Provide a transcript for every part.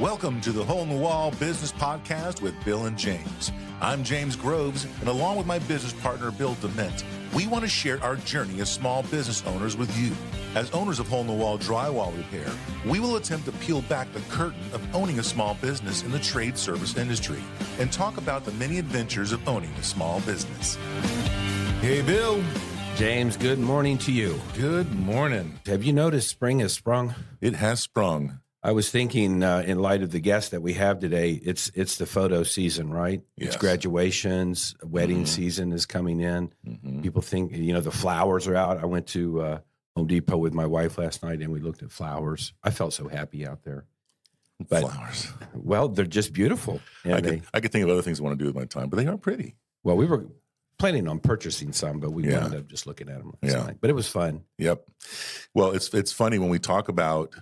Welcome to the Hole in the Wall Business Podcast with Bill and James. I'm James Groves, and along with my business partner, Bill Dement, we want to share our journey as small business owners with you. As owners of Hole in the Wall drywall repair, we will attempt to peel back the curtain of owning a small business in the trade service industry and talk about the many adventures of owning a small business. Hey, Bill. James, good morning to you. Good morning. Have you noticed spring has sprung? It has sprung. I was thinking, in light of the guest that we have today, it's the photo season, right? Yes. It's graduations, wedding season is coming in. People think, the flowers are out. I went to Home Depot with my wife last night, and we looked at flowers. I felt so happy out there. But, flowers. Well, they're just beautiful. And I could think of other things I want to do with my time, but they are pretty. Well, we were planning on purchasing some, but we wound up just looking at them last night. But it was fun. Yep. Well, it's funny when we talk about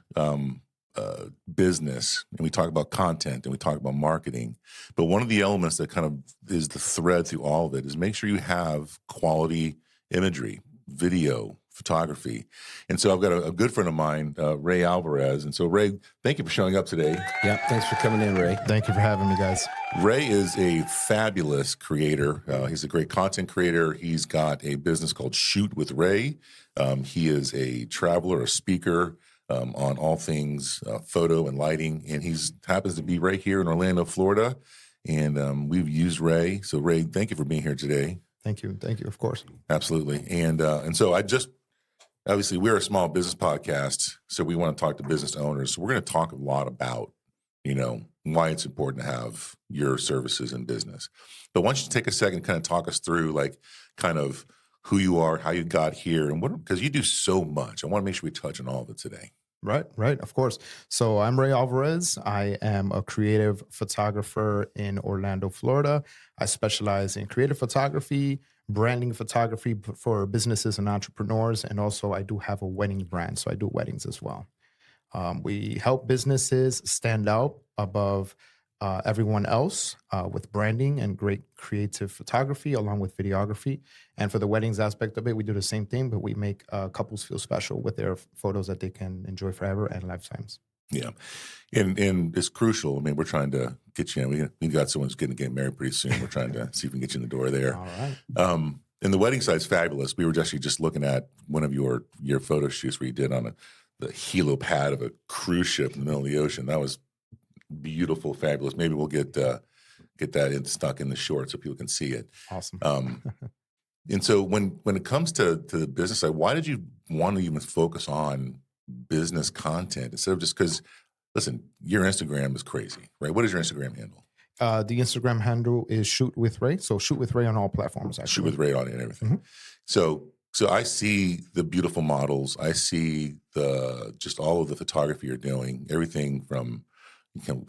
business and we talk about content and we talk about marketing, but one of the elements that kind of is the thread through all of it is make sure you have quality imagery, video, photography. And so I've got a good friend of mine, Ray Alvarez. And so Ray, thank you for showing up today. Yeah, thanks for coming in, Ray. Thank you for having me, guys. Ray is a fabulous creator. He's a great content creator. He's got a business called Shoot with Ray. He is a traveler, a speaker, on all things photo and lighting, and he's happens to be right here in Orlando, Florida, and we've used Ray. So Ray, thank you for being here today. Thank you, of course. Absolutely, and so obviously we're a small business podcast, so we want to talk to business owners. So we're going to talk a lot about why it's important to have your services in business. But why don't you take a second and kind of talk us through kind of who you are, how you got here, and because you do so much. I want to make sure we touch on all of it today. Right, of course. So I'm Ray Alvarez. I am a creative photographer in Orlando, Florida. I specialize in creative photography, branding photography for businesses and entrepreneurs, and also I do have a wedding brand, so I do weddings as well. We help businesses stand out above everyone else with branding and great creative photography along with videography. And for the weddings aspect of it, we do the same thing, but we make couples feel special with their photos that they can enjoy forever and lifetimes. Yeah. And it's crucial. I mean, we're trying to get you in. We got someone who's going to get married pretty soon. We're trying to see if we can get you in the door there. All right. And the wedding side's fabulous. We were actually just looking at one of your photo shoots where you did on the helipad of a cruise ship in the middle of the ocean. That was beautiful, fabulous. Maybe we'll get that stuck in the short so people can see it. Awesome. And so when it comes to the business side, why did you want to even focus on business content instead of just because, listen, your Instagram is crazy, right? What is your Instagram handle? The Instagram handle is Shoot with Ray. So Shoot with Ray on all platforms, actually. Shoot with Ray on it and everything. So I see the beautiful models. I see just all of the photography you're doing, everything from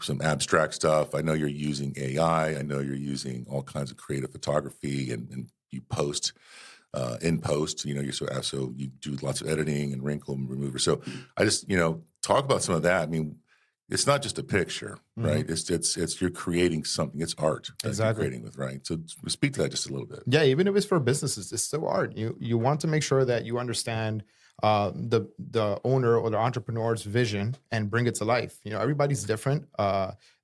some abstract stuff. I know you're using AI. I know you're using all kinds of creative photography, and you post in post. So you do lots of editing and wrinkle remover. So I just talk about some of that. I mean, it's not just a picture, right? It's you're creating something. It's art that Exactly. you're creating with, right? So speak to that just a little bit. Yeah, even if it's for businesses, it's still art. You want to make sure that you understand the owner or the entrepreneur's vision and bring it to life. Everybody's different.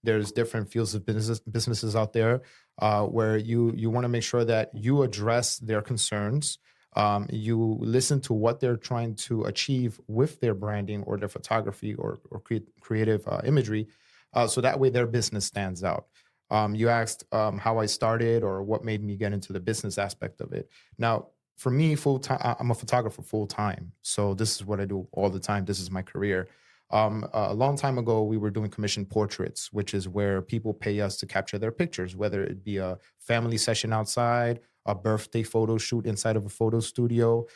There's different fields of businesses out there where you want to make sure that you address their concerns. You listen to what they're trying to achieve with their branding or their photography or creative imagery, so that way their business stands out. You asked how I started or what made me get into the business aspect of it. Now, for me, full-time, I'm a photographer full-time. So this is what I do all the time. This is my career. A long time ago, we were doing commissioned portraits, which is where people pay us to capture their pictures, whether it be a family session outside, a birthday photo shoot inside of a photo studio.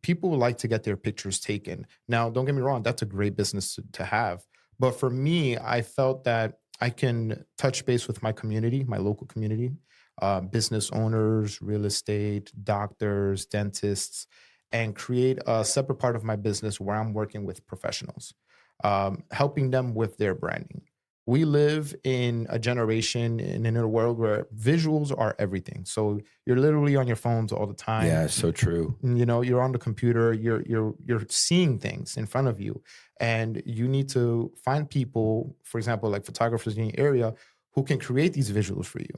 People like to get their pictures taken. Now, don't get me wrong, that's a great business to have. But for me, I felt that I can touch base with my community, my local community, business owners, real estate, doctors, dentists, and create a separate part of my business where I'm working with professionals, helping them with their branding. We live in a generation and in a world where visuals are everything. So you're literally on your phones all the time. Yeah, so true. You know, you're on the computer, you're seeing things in front of you, and you need to find people, for example, like photographers in your area, who can create these visuals for you.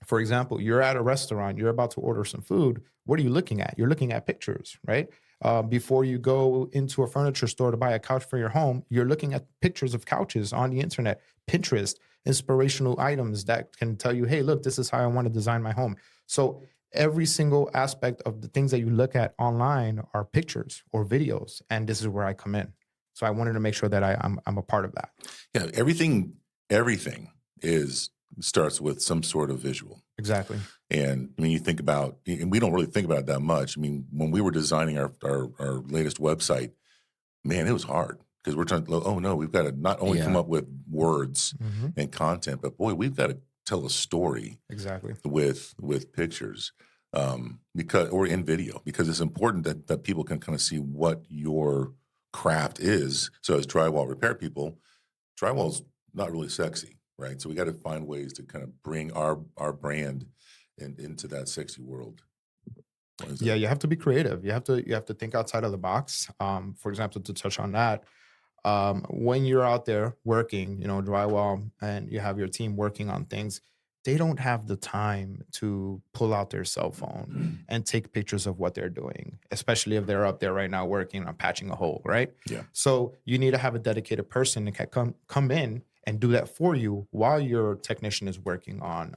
For example, you're at a restaurant, you're about to order some food. What are you looking at? You're looking at pictures, right? Before you go into a furniture store to buy a couch for your home, you're looking at pictures of couches on the internet, Pinterest, inspirational items that can tell you, hey, look, this is how I want to design my home. So every single aspect of the things that you look at online are pictures or videos, and this is where I come in. So I wanted to make sure that I'm a part of that. Yeah, everything starts with some sort of visual. Exactly. And I mean, you think about, and we don't really think about it that much. I mean, when we were designing our latest website, man, it was hard because we're trying to, oh no, we've got to not only come up with words and content, but boy, we've got to tell a story Exactly. with pictures, because, or in video, because it's important that people can kind of see what your craft is. So as drywall repair people, drywall's not really sexy. Right, so we got to find ways to kind of bring our brand into that sexy world. Yeah, you have to be creative. You have to think outside of the box. For example, to touch on that, when you're out there working, you know, drywall, and you have your team working on things, they don't have the time to pull out their cell phone and take pictures of what they're doing, especially if they're up there right now working on patching a hole, right? Yeah. So you need to have a dedicated person that can come in and do that for you while your technician is working on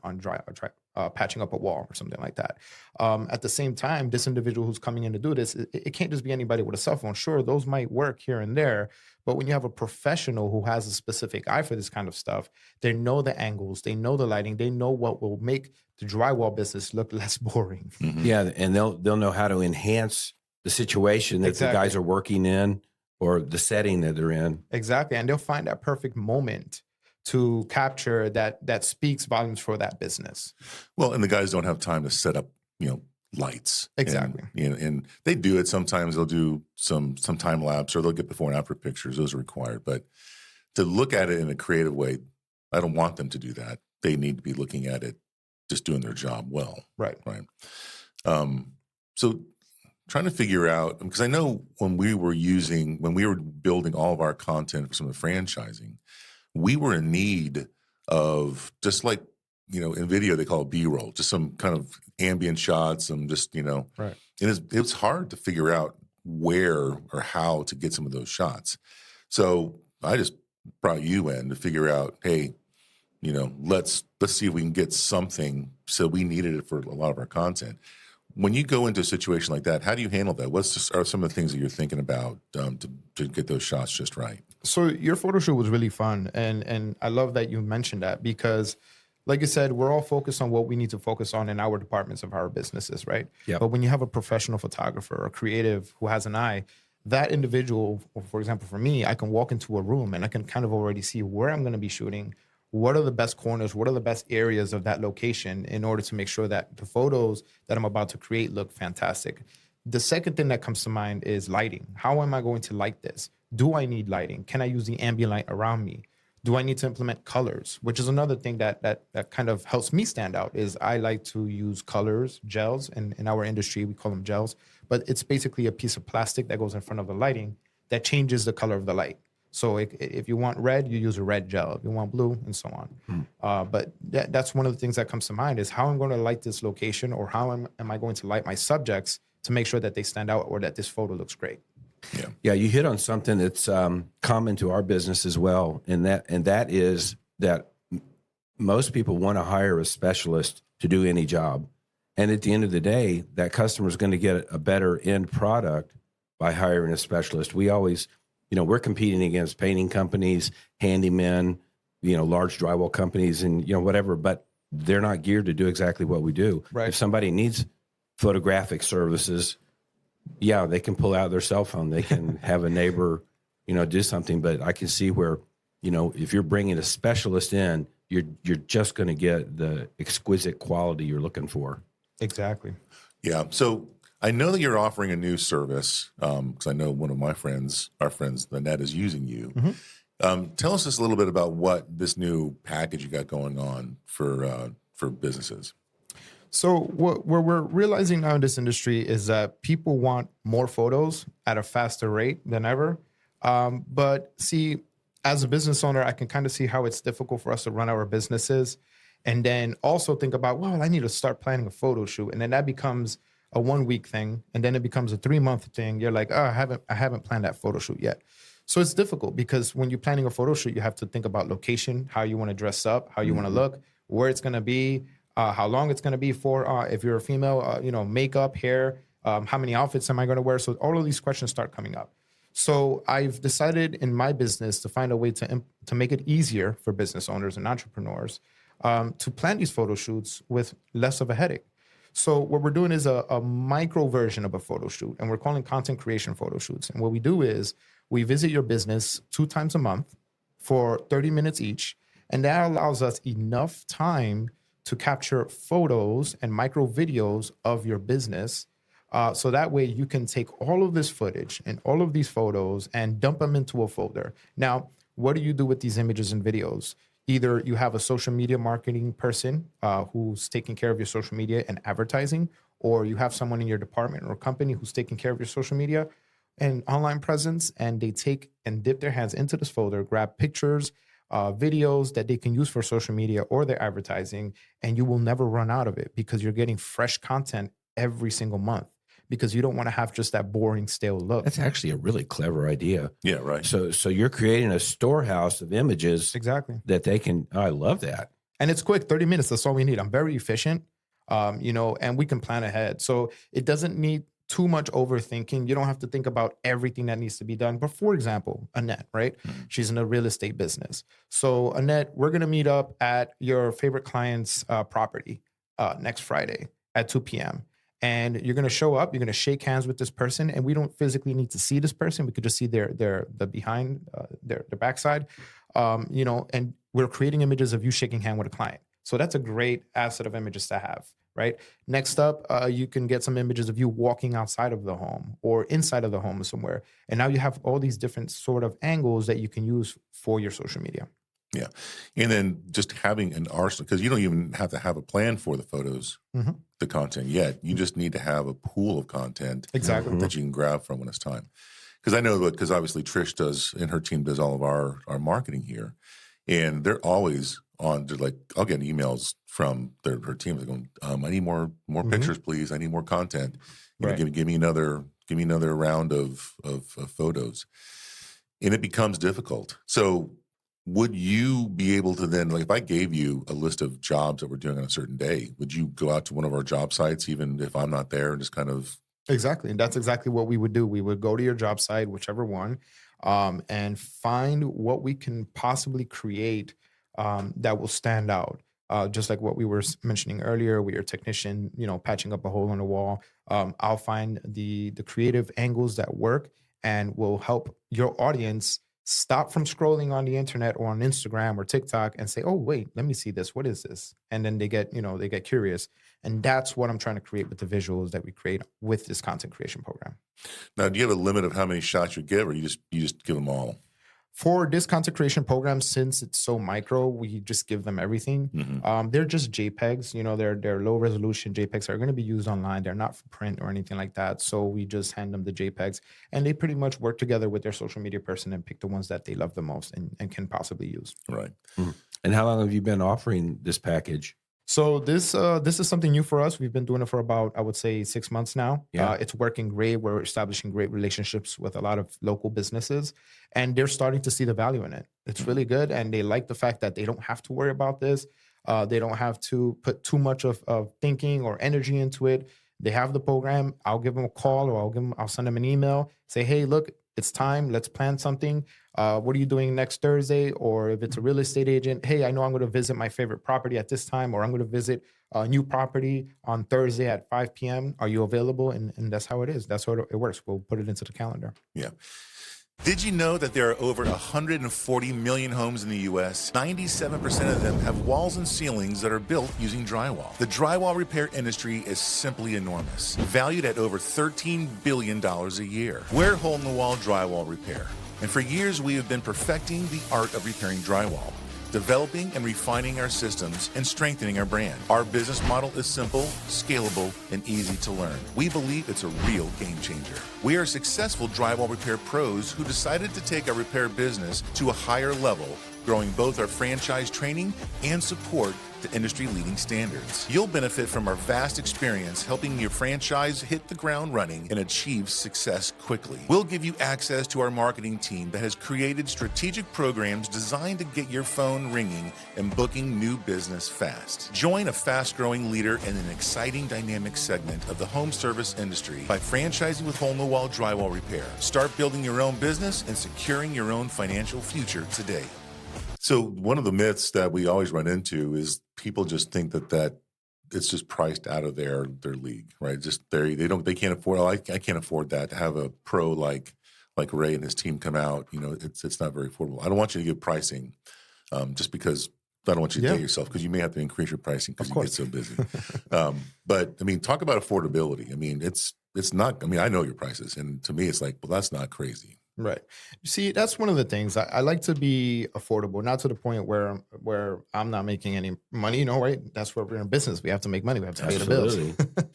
patching up a wall or something like that. At the same time, this individual who's coming in to do this, it can't just be anybody with a cell phone. Sure, those might work here and there, but when you have a professional who has a specific eye for this kind of stuff, they know the angles, they know the lighting, they know what will make the drywall business look less boring. Yeah, and they'll know how to enhance the situation that the guys are working in, or the setting that they're in. Exactly. And they'll find that perfect moment to capture that speaks volumes for that business. Well, and the guys don't have time to set up, you know, lights. Exactly. And they do it. Sometimes they'll do some time lapse, or they'll get before and after pictures. Those are required. But to look at it in a creative way, I don't want them to do that. They need to be looking at it, just doing their job well. Right. Right. So trying to figure out, because I know when we were building all of our content for some of the franchising, we were in need of, just like, you know, in video they call it B-roll, just some kind of ambient shots, some just, you know, right. And it's hard to figure out where or how to get some of those shots. So I just brought you in to figure out, hey, you know, let's see if we can get something. So we needed it for a lot of our content. When you go into a situation like that, how do you handle that? Are some of the things that you're thinking about to get those shots just right? So your photo shoot was really fun, and I love that you mentioned that, because, like you said, we're all focused on what we need to focus on in our departments of our businesses, right? Yeah. But when you have a professional photographer or creative who has an eye, that individual, for example, for me, I can walk into a room and I can kind of already see where I'm going to be shooting. What are the best corners? What are the best areas of that location in order to make sure that the photos that I'm about to create look fantastic? The second thing that comes to mind is lighting. How am I going to light this? Do I need lighting? Can I use the ambient light around me? Do I need to implement colors? Which is another thing that kind of helps me stand out, is I like to use colors, gels. And in our industry, we call them gels. But it's basically a piece of plastic that goes in front of the lighting that changes the color of the light. So if you want red, you use a red gel. If you want blue, and so on. But that's one of the things that comes to mind, is how I'm going to light this location, or how am I going to light my subjects to make sure that they stand out or that this photo looks great. Yeah, you hit on something that's common to our business as well, and that is that most people want to hire a specialist to do any job, and at the end of the day, that customer is going to get a better end product by hiring a specialist. We always, you know, we're competing against painting companies, handymen, you know, large drywall companies, and, you know, whatever, but they're not geared to do exactly what we do. Right. If somebody needs photographic services, yeah, they can pull out their cell phone. They can have a neighbor, you know, do something. But I can see where, you know, if you're bringing a specialist in, you're just going to get the exquisite quality you're looking for. Exactly. Yeah. So I know that you're offering a new service, because I know one of our friends, Lynette, is using you. Tell us just a little bit about what this new package you got going on for businesses. So what we're realizing now in this industry is that people want more photos at a faster rate than ever. But see, as a business owner, I can kind of see how it's difficult for us to run our businesses, and then also think about, well, I need to start planning a photo shoot, and then that becomes a 1 week thing, and then it becomes a 3 month thing. You're like, oh, I haven't planned that photo shoot yet. So it's difficult because when you're planning a photo shoot, you have to think about location, how you want to dress up, how you want to look, where it's going to be, how long it's going to be for. If you're a female, makeup, hair, how many outfits am I going to wear? So all of these questions start coming up. So I've decided in my business to find a way to make it easier for business owners and entrepreneurs to plan these photo shoots with less of a headache. So what we're doing is a micro version of a photo shoot, and we're calling content creation photo shoots. And what we do is we visit your business 2 times a month for 30 minutes each, and that allows us enough time to capture photos and micro videos of your business. So that way you can take all of this footage and all of these photos and dump them into a folder. Now, what do you do with these images and videos? Either you have a social media marketing person who's taking care of your social media and advertising, or you have someone in your department or company who's taking care of your social media and online presence, and they take and dip their hands into this folder, grab pictures, videos that they can use for social media or their advertising, and you will never run out of it because you're getting fresh content every single month, because you don't want to have just that boring, stale look. That's actually a really clever idea. Yeah, right. So you're creating a storehouse of images Exactly. that they can. I love that. And it's quick, 30 minutes. That's all we need. I'm very efficient, and we can plan ahead. So it doesn't need too much overthinking. You don't have to think about everything that needs to be done. But for example, Annette, right? She's in a real estate business. So Annette, we're going to meet up at your favorite client's property next Friday at 2 p.m. And you're going to show up, you're going to shake hands with this person, and we don't physically need to see this person. We could just see their behind, their backside, and we're creating images of you shaking hand with a client. So that's a great asset of images to have, right? Next up, you can get some images of you walking outside of the home or inside of the home somewhere. And now you have all these different sort of angles that you can use for your social media. Yeah. And then just having an arsenal, because you don't even have to have a plan for the photos, the content yet. You just need to have a pool of content Exactly. that you can grab from when it's time. Because I know that, because obviously Trish does, and her team does all of our marketing here. And they're always on, they're like, I'll get emails from her team. They're going, I need more pictures, please. I need more content. Right. Give me another round of photos. And it becomes difficult. So would you be able to then, like, if I gave you a list of jobs that we're doing on a certain day, would you go out to one of our job sites, even if I'm not there, and just kind of? Exactly. And that's exactly what we would do. We would go to your job site, whichever one, and find what we can possibly create that will stand out. Just like what we were mentioning earlier, with your technician, patching up a hole in the wall. I'll find the creative angles that work and will help your audience stop from scrolling on the internet or on Instagram or TikTok and say, oh, wait, let me see this. What is this? And then they get curious. And that's what I'm trying to create with the visuals that we create with this content creation program. Now, do you have a limit of how many shots you give, or you just give them all? For this content creation program, since it's so micro, we just give them everything. They're just JPEGs. They're low resolution JPEGs are going to be used online. They're not for print or anything like that. So we just hand them the JPEGs, and they pretty much work together with their social media person and pick the ones that they love the most and can possibly use. Right. And how long have you been offering this package? So this is something new for us. We've been doing it for about, I would say, 6 months now. Yeah. It's working great. We're establishing great relationships with a lot of local businesses, and they're starting to see the value in it. It's really good, and they like the fact that they don't have to worry about this. They don't have to put too much of thinking or energy into it. They have the program. I'll give them a call, or I'll send them an email. Say, hey, look, it's time. Let's plan something. What are you doing next Thursday? Or if it's a real estate agent, hey, I know I'm going to visit my favorite property at this time, or I'm going to visit a new property on Thursday at 5 p.m. Are you available? And that's how it is. That's how it works. We'll put it into the calendar. Yeah. Did you know that there are over 140 million homes in the U.S.? 97% of them have walls and ceilings that are built using drywall. The drywall repair industry is simply enormous, valued at over $13 billion a year. We're hole-in-the-wall drywall repair. And for years, we have been perfecting the art of repairing drywall, developing and refining our systems, and strengthening our brand. Our business model is simple, scalable, and easy to learn. We believe it's a real game changer. We are successful drywall repair pros who decided to take our repair business to a higher level, growing both our franchise training and support to industry-leading standards. You'll benefit from our vast experience helping your franchise hit the ground running and achieve success quickly. We'll give you access to our marketing team that has created strategic programs designed to get your phone ringing and booking new business fast. Join a fast-growing leader in an exciting dynamic segment of the home service industry by franchising with hole-in-the-wall drywall repair. Start building your own business and securing your own financial future today. So one of the myths that we always run into is people just think that it's just priced out of their league, right? Just they can't afford. I can't afford that to have a pro like Ray and his team come out. It's not very affordable. I don't want you to give pricing just because I don't want you to date yourself, because you may have to increase your pricing because you get so busy. But I mean, talk about affordability. I mean, it's not. I mean, I know your prices, and to me, it's like, well, that's not crazy. Right. You see, that's one of the things. I like to be affordable, not to the point where I'm not making any money, right? That's where we're in business. We have to make money. We have to pay the bills.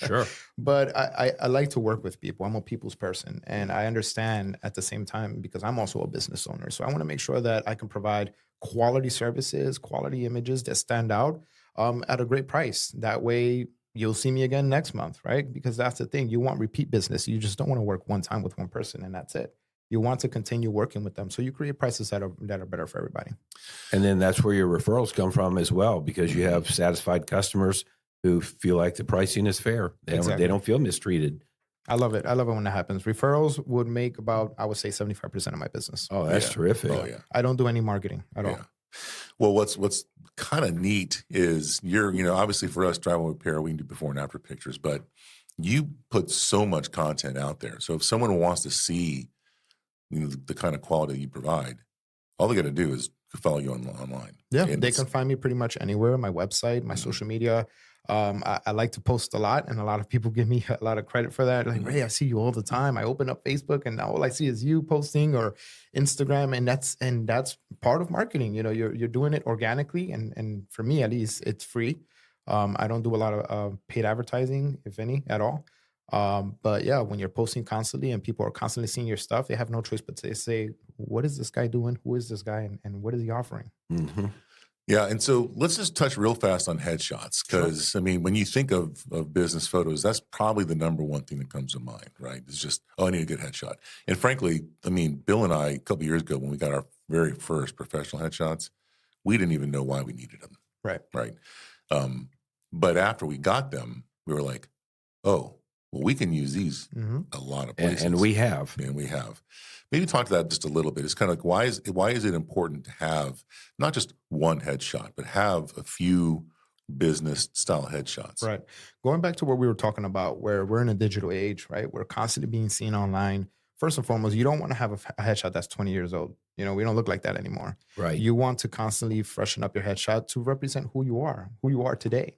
Sure. But I like to work with people. I'm a people's person. And I understand at the same time, because I'm also a business owner. So I want to make sure that I can provide quality services, quality images that stand out at a great price. That way, you'll see me again next month, right? Because that's the thing. You want repeat business. You just don't want to work one time with one person and that's it. You want to continue working with them. So you create prices that are better for everybody. And then that's where your referrals come from as well, because you have satisfied customers who feel like the pricing is fair. They don't feel mistreated. I love it. I love it when that happens. Referrals would make about, I would say, 75% of my business. Oh, that's terrific. Oh, yeah. I don't do any marketing at all. Well, what's kind of neat is obviously for us, drywall repair, we can do before and after pictures, but you put so much content out there. So if someone wants to see the kind of quality you provide, all they got to do is follow you online. Yeah, and they can find me pretty much anywhere. My website, my social media. I like to post a lot, and a lot of people give me a lot of credit for that. Like, Ray, I see you all the time. I open up Facebook, and all I see is you posting, or Instagram, and that's part of marketing. You're doing it organically, and for me at least, it's free. I don't do a lot of paid advertising, if any, at all. But yeah, when you're posting constantly and people are constantly seeing your stuff, they have no choice but to say, what is this guy doing? Who is this guy? And what is he offering? Mm-hmm. Yeah. And so let's just touch real fast on headshots. Because, I mean, when you think of business photos, that's probably the number one thing that comes to mind, right? It's just, I need a good headshot. And frankly, I mean, Bill and I, a couple of years ago, when we got our very first professional headshots, we didn't even know why we needed them. Right. But after we got them, we were like, oh, well, we can use these a lot of places. And we have. Maybe talk to that just a little bit. It's kind of like, why is it important to have not just one headshot, but have a few business style headshots? Right. Going back to what we were talking about, where we're in a digital age, right? We're constantly being seen online. First and foremost, you don't want to have a headshot that's 20 years old. We don't look like that anymore. Right. You want to constantly freshen up your headshot to represent who you are today.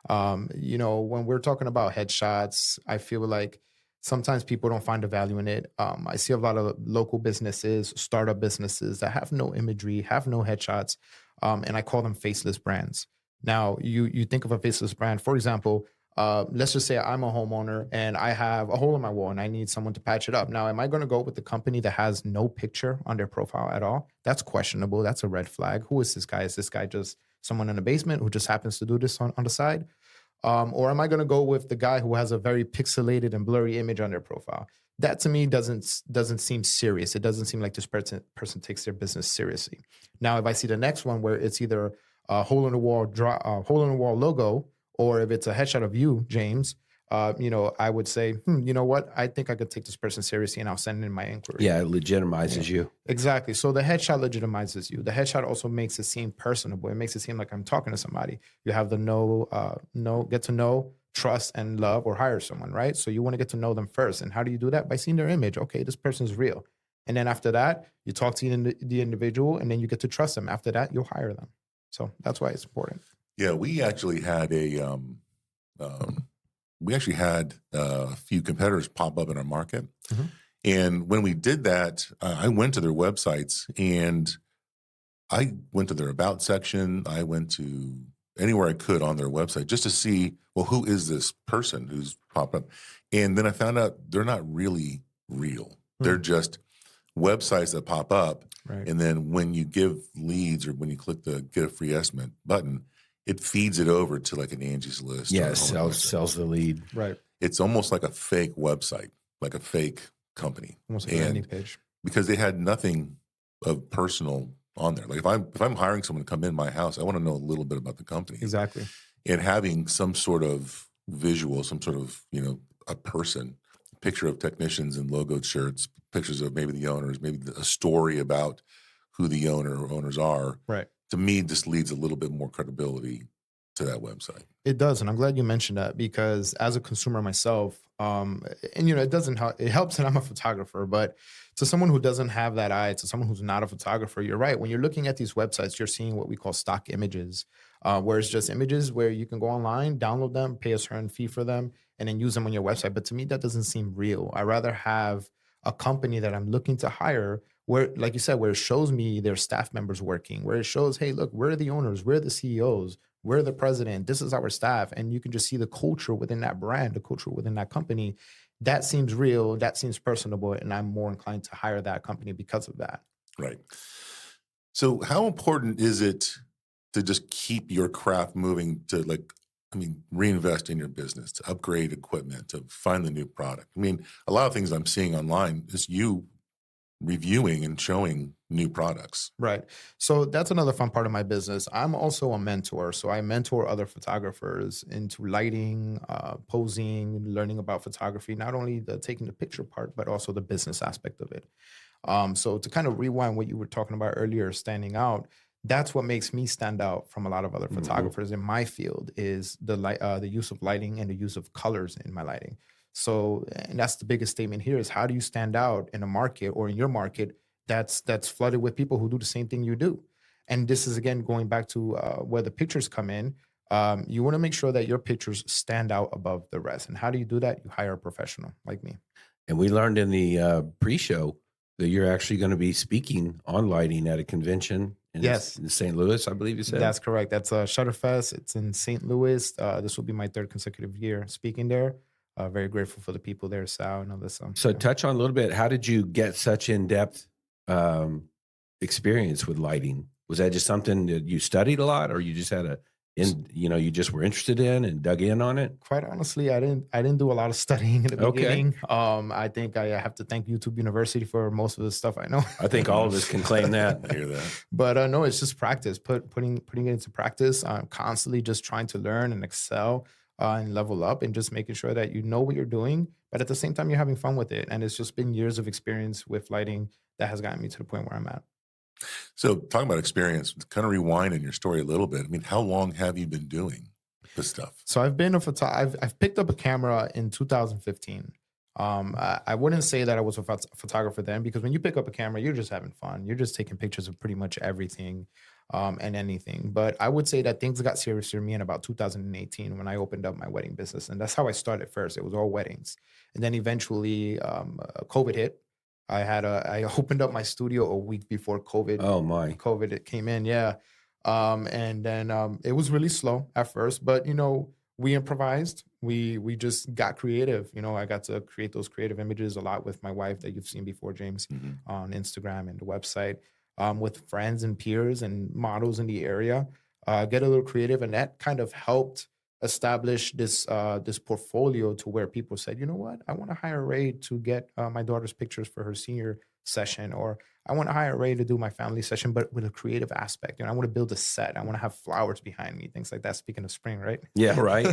When we're talking about headshots, I feel like sometimes people don't find the value in it. I see a lot of local businesses, startup businesses that have no imagery, have no headshots, and I call them faceless brands. Now, you think of a faceless brand, for example, let's just say I'm a homeowner and I have a hole in my wall and I need someone to patch it up. Now, am I going to go with the company that has no picture on their profile at all? That's questionable. That's a red flag. Who is this guy? Is this guy just someone in the basement who just happens to do this on the side? Or am I going to go with the guy who has a very pixelated and blurry image on their profile? That to me doesn't seem serious. It doesn't seem like this person takes their business seriously. Now, if I see the next one where it's either a hole in the wall logo, or if it's a headshot of you, James, I would say, you know what? I think I could take this person seriously, and I'll send in my inquiry. Yeah, it legitimizes you. Exactly. So the headshot legitimizes you. The headshot also makes it seem personable. It makes it seem like I'm talking to somebody. You have the get to know, trust, and love, or hire someone, right? So you want to get to know them first. And how do you do that? By seeing their image. Okay, this person's real. And then after that, you talk to the individual, and then you get to trust them. After that, you'll hire them. So that's why it's important. Yeah, we actually had a few competitors pop up in our market, And when we did that, I went to their websites and I went to their about section. I went to anywhere I could on their website just to see, well, who is this person who's popped up? And then I found out they're not really real. They're just websites that pop up. Right. And then when you give leads or when you click the get a free estimate button, it feeds it over to like an Angie's List. Yeah, or a it Home sells the lead. Right. It's almost like a fake website, like a fake company. Almost like a landing page. Because they had nothing of personal on there. Like if I'm hiring someone to come in my house, I want to know a little bit about the company. Exactly. And having some sort of visual, some sort of, a person, picture of technicians in logoed shirts, pictures of maybe the owners, maybe a story about who the owner or owners are. Right. To me, just leads a little bit more credibility to that website. It does, and I'm glad you mentioned that because as a consumer myself, it doesn't help. It helps that I'm a photographer, but to someone who doesn't have that eye, to someone who's not a photographer, you're right. When you're looking at these websites, you're seeing what we call stock images, where it's just images where you can go online, download them, pay a certain fee for them, and then use them on your website. But to me, that doesn't seem real. I rather have a company that I'm looking to hire where, like you said, where it shows me their staff members working, where it shows, hey, look, we're the owners, we're the CEOs, we're the president, this is our staff. And you can just see the culture within that brand, the culture within that company. That seems real, that seems personable, and I'm more inclined to hire that company because of that. Right. So how important is it to just keep your craft moving to reinvest in your business, to upgrade equipment, to find the new product? I mean, a lot of things I'm seeing online is you reviewing and showing new products. Right. So that's another fun part of my business. I'm also a mentor. So I mentor other photographers into lighting, posing, learning about photography, not only the taking the picture part, but also the business aspect of it. So to kind of rewind what you were talking about earlier, standing out, that's what makes me stand out from a lot of other photographers in my field is the use of lighting and the use of colors in my lighting. So, and that's the biggest statement here is how do you stand out in a market or in your market that's flooded with people who do the same thing you do? And this is, again, going back to where the pictures come in. You want to make sure that your pictures stand out above the rest. And how do you do that? You hire a professional like me. And we learned in the pre-show that you're actually going to be speaking on lighting at a convention in St. Louis, I believe you said. That's correct. That's Shutterfest. It's in St. Louis. This will be my third consecutive year speaking there. Very grateful for the people there, Sal, and all this. So touch on a little bit, how did you get such in-depth experience with lighting? Was that just something that you studied a lot, or you just had you just were interested in and dug in on it? Quite honestly, I didn't do a lot of studying in the beginning. I think I have to thank YouTube University for most of the stuff I know. I think all of us can claim that. I hear that. But no, it's just practice, putting it into practice. Constantly just trying to learn and excel. And level up and just making sure that you know what you're doing, but at the same time, you're having fun with it. And it's just been years of experience with lighting that has gotten me to the point where I'm at. So talking about experience, kind of rewind in your story a little bit. I mean, how long have you been doing this stuff? So I've been I've picked up a camera in 2015. I wouldn't say that I was a photographer then, because when you pick up a camera, you're just having fun. You're just taking pictures of pretty much everything. And anything. But I would say that things got serious for me in about 2018 when I opened up my wedding business. And that's how I started first. It was all weddings. And then eventually COVID hit. I opened up my studio a week before COVID. Oh my. COVID it came in, yeah. And then it was really slow at first, but we improvised. We just got creative. I got to create those creative images a lot with my wife that you've seen before, James, on Instagram and the website. With friends and peers and models in the area, get a little creative. And that kind of helped establish this portfolio to where people said, you know what, I want to hire Ray to get my daughter's pictures for her senior session, or I want to hire Ray to do my family session, but with a creative aspect. I want to build a set. I want to have flowers behind me, things like that. Speaking of spring, right? Yeah, right.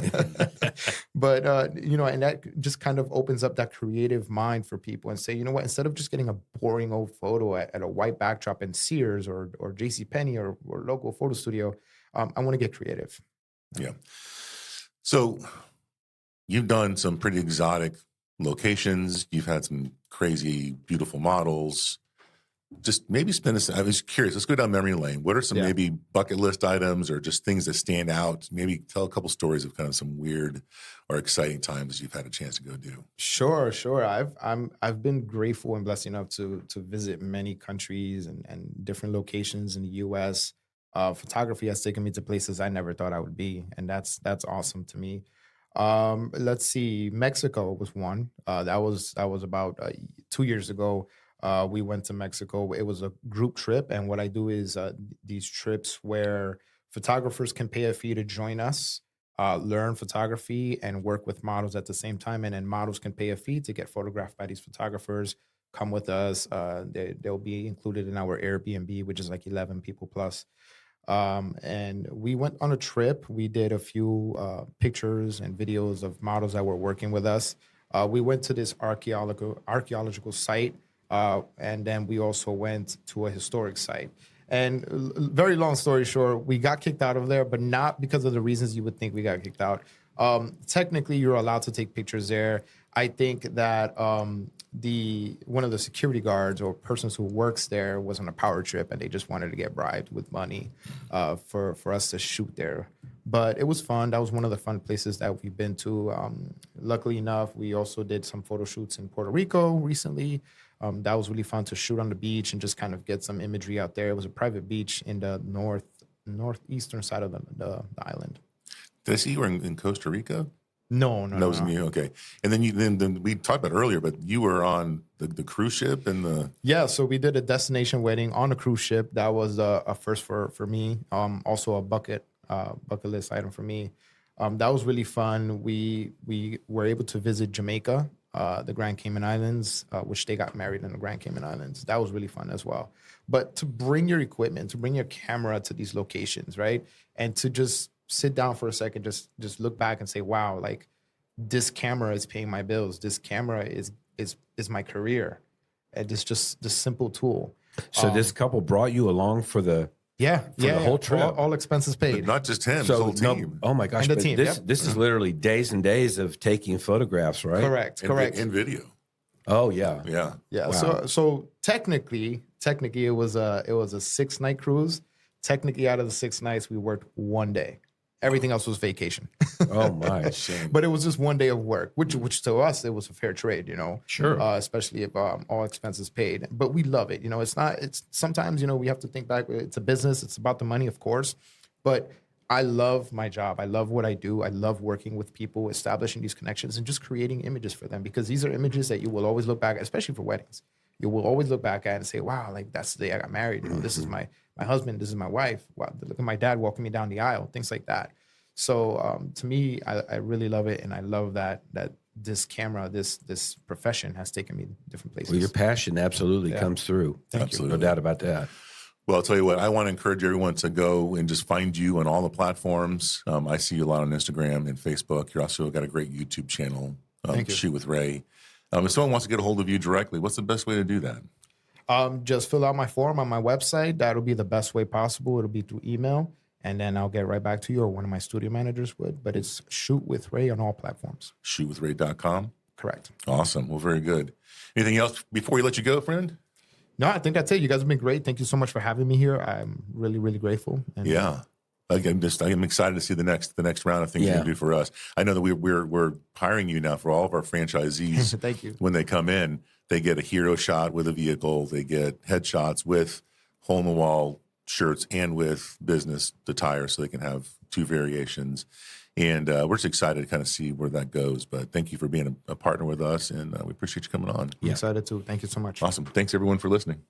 But, and that just kind of opens up that creative mind for people and say, you know what, instead of just getting a boring old photo at a white backdrop in Sears or JCPenney or local photo studio, I want to get creative. Yeah. So you've done some pretty exotic locations. You've had some crazy, beautiful models. just maybe spend this. I was curious. Let's go down memory lane. What are some maybe bucket list items or just things that stand out? Maybe tell a couple stories of kind of some weird or exciting times you've had a chance to go do. Sure. I've been grateful and blessed enough to visit many countries and different locations in the U.S. Photography has taken me to places I never thought I would be, and that's awesome to me. Let's see, Mexico was one. That was about 2 years ago. We went to Mexico. It was a group trip, and what I do is these trips where photographers can pay a fee to join us, learn photography, and work with models at the same time. And then models can pay a fee to get photographed by these photographers. Come with us. They'll be included in our Airbnb, which is like 11 people plus. And we went on a trip. We did a few pictures and videos of models that were working with us. We went to this archaeological site. And then we also went to a historic site. And very long story short, we got kicked out of there, but not because of the reasons you would think we got kicked out. Technically, you're allowed to take pictures there. I think that one of the security guards or persons who works there was on a power trip, and they just wanted to get bribed with money for us to shoot there. But it was fun. That was one of the fun places that we've been to. Luckily enough, we also did some photo shoots in Puerto Rico recently. That was really fun to shoot on the beach and just kind of get some imagery out there. It was a private beach in the northeastern side of the island. Did I see you were in Costa Rica? No. That wasn't you. Okay. And then we talked about earlier, but you were on the cruise ship and the. Yeah. So we did a destination wedding on a cruise ship. That was a first for me. Also a bucket list item for me. That was really fun. We were able to visit Jamaica, the Grand Cayman Islands, which they got married in the Grand Cayman Islands. That was really fun as well. But to bring your equipment, to bring your camera to these locations, right? And to just sit down for a second, just look back and say, wow, like this camera is paying my bills. This camera is my career. And it's just this simple tool. So this couple brought you along for the the whole trip, all expenses paid. But not just him, so his whole team. Oh my gosh! And the team, this is literally days and days of taking photographs, right? Correct. And video. Oh yeah. Yeah. Wow. So technically, it was a 6-night cruise. Technically, out of the 6 nights, we worked 1 day. Everything else was vacation. Oh my! But it was just 1 day of work, which to us it was a fair trade, Sure. Especially if all expenses paid. But we love it. It's sometimes we have to think back. It's a business. It's about the money, of course. But I love my job. I love what I do. I love working with people, establishing these connections, and just creating images for them, because these are images that you will always look back at, especially for weddings. You will always look back at and say, "Wow, like that's the day I got married. This is my husband. This is my wife. Wow, look at my dad walking me down the aisle." Things like that. So to me, I really love it, and I love that this camera, this profession has taken me different places. Well, your passion absolutely comes through. Thank you. No doubt about that. Well, I'll tell you what, I want to encourage everyone to go and just find you on all the platforms. I see you a lot on Instagram and Facebook. You're also got a great YouTube channel, Thank you. Shoot with Ray. If someone wants to get a hold of you directly, what's the best way to do that? Just fill out my form on my website. That'll be the best way possible. It'll be through email, and then I'll get right back to you, or one of my studio managers would. But it's Shoot with Ray on all platforms. ShootWithRay.com. Correct. Awesome. Well, very good. Anything else before we let you go, friend? No, I think that's it. You guys have been great. Thank you so much for having me here. I'm really, really grateful. And, Yeah. I'm excited to see the next round of things you can do for us. I know that we're hiring you now for all of our franchisees. Thank you. When they come in, they get a hero shot with a vehicle. They get headshots with hole in the wall shirts and with business attire, so they can have 2 variations. And we're just excited to kind of see where that goes. But thank you for being a partner with us, and we appreciate you coming on. I'm excited too. Thank you so much. Awesome. Thanks everyone for listening.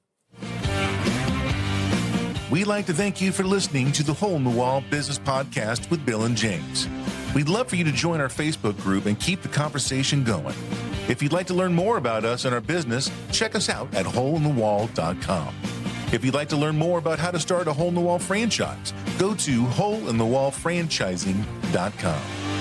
We'd like to thank you for listening to the Hole in the Wall Business Podcast with Bill and James. We'd love for you to join our Facebook group and keep the conversation going. If you'd like to learn more about us and our business, check us out at holeinthewall.com. If you'd like to learn more about how to start a Hole in the Wall franchise, go to holeinthewallfranchising.com.